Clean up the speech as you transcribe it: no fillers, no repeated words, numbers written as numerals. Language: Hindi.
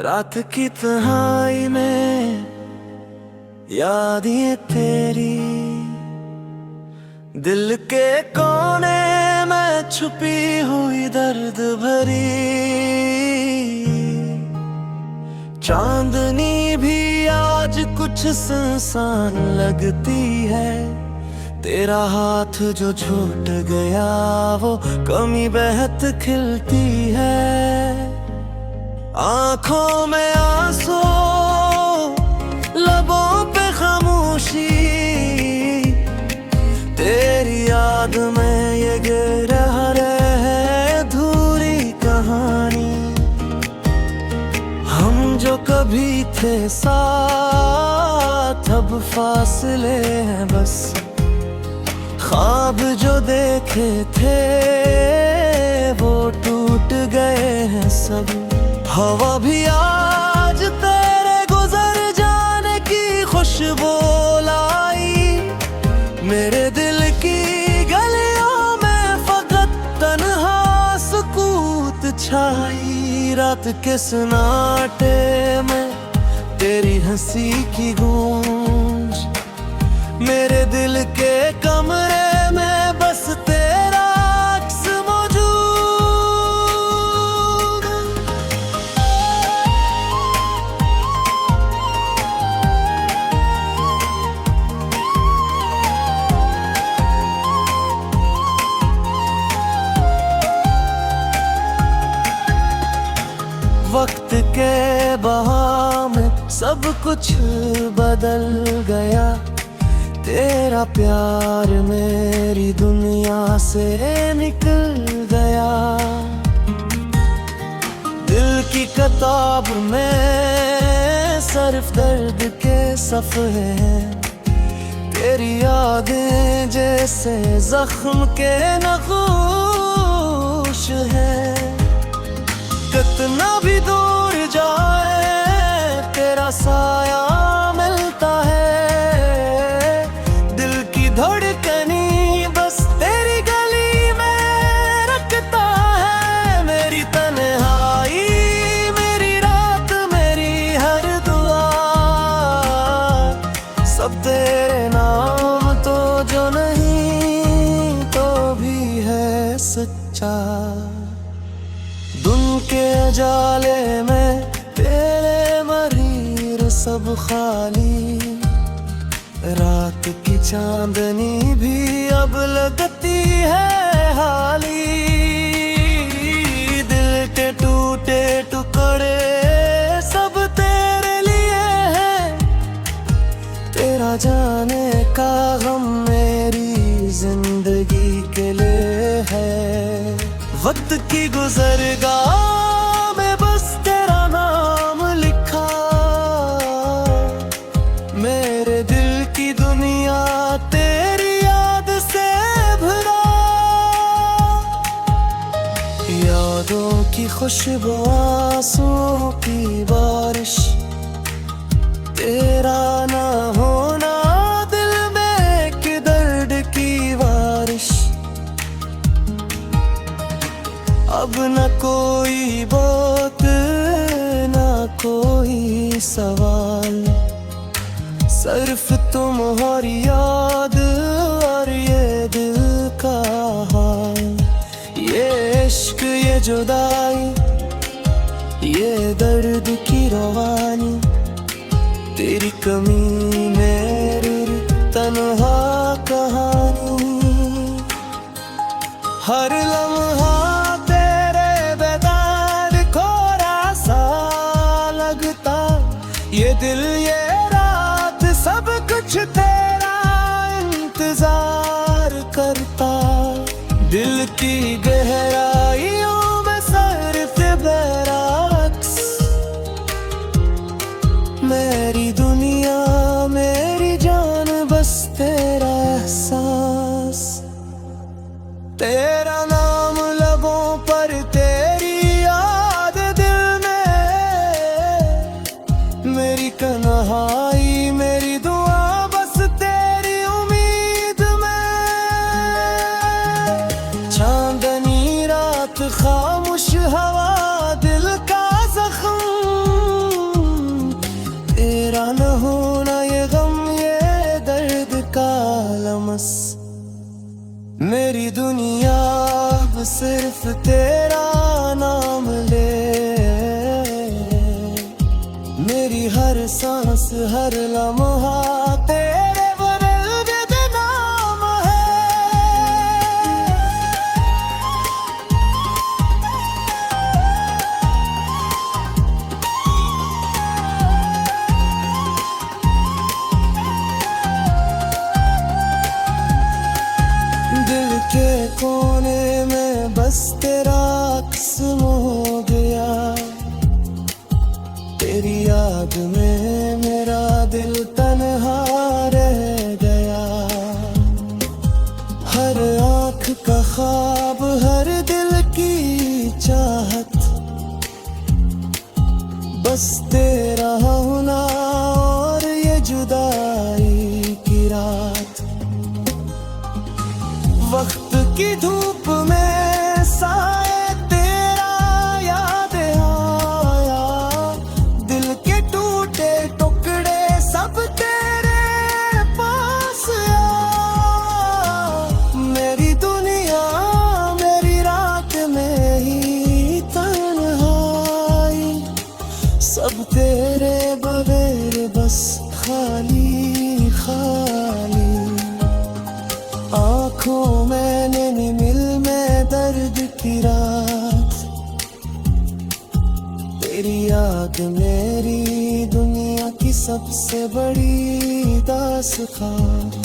रात की तन्हाई में याद ये तेरी, दिल के कोने में छुपी हुई दर्द भरी। चांदनी भी आज कुछ सुनसान लगती है, तेरा हाथ जो छूट गया वो कमी बहत खिलती है। आंखों में आंसू, लबों पे खामोशी, तेरी याद में ये गिर रहे अधूरी कहानी। हम जो कभी थे साथ अब फासले हैं बस, ख्वाब जो देखे थे वो टूट गए हैं सब। हवा भी आज तेरे गुजर जाने की खुशबू लाई, मेरे दिल की गलियों में फकत तन्हा सुकूत छाई। रात के सन्नाटे में तेरी हंसी की गूंज, मेरे दिल के कमरे में बस तेरा अक्स मौजूद। वक्त के बहाव में सब कुछ बदल गया, तेरा प्यार मेरी दुनिया से निकल गया। दिल की किताब में सिर्फ दर्द के सफ़े हैं, तेरी यादें जैसे जख्म के नगूश हैं। कितना भी दूर जाए तेरा साया मिलता है, दिल की धड़कनी बस तेरी गली में रखता है। मेरी तन्हाई, मेरी रात, मेरी हर दुआ, सब तेरे नाम तो जो नहीं तो भी है सच्चा। दुन के उजाले में तेरे मरीर सब खाली, रात की चांदनी भी अब लगती है हाली। दिल के टूटे टुकड़े सब तेरे लिए हैं, तेरा जाने का गम मेरी जिंदगी के लिए है। वक्त की गुज़रगाह में बस तेरा नाम लिखा, मेरे दिल की दुनिया तेरी याद से भरा। यादों की खुशबू, आंसुओं की बारिश, तेरा ना होना दिल में एक दर्द की बारिश। अब न कोई बात, न कोई सवाल, सिर्फ तुम्हारी याद और ये दिल का हाल। ये इश्क, ये जुदाई, ये दर्द की रवानी, तेरी कमी मेरी तन्हा कहानी। हर लम्हा ये दिल ये रात सब कुछ तेरा इंतजार करता। दिल की गहराइयों में सिर्फ बरअक्स, मेरी दुनिया मेरी जान बस तेरा एहसास। तेरा नाम लबों पर, तेरी याद दिल में, मेरी तन्हाई मेरी दुआ बस तेरी उम्मीद में। चांदनी रात, खामोश हवा, दिल का जख्म, मेरी हर सांस हर लम्हा तेरे बदल नाम है। दिल के कोने में बस तेरा अक्स हो गया, तेरी याद में मेरा दिल तन्हा रह गया। हर आँख का ख्वाब हर दिल की चाहत, बस तेरा होना और ये जुदाई की रात। वक्त की धूप में साए तेरा याद आया, दिल के टूटे टुकड़े सब तेरे पास आया। मेरी दुनिया मेरी रात में ही तन्हाई, सब तेरे बगैर बस खाली खाली। आँखों में नैनी मिल में दर्द की रात, तेरी याद मेरी दुनिया की सबसे बड़ी दास्तां।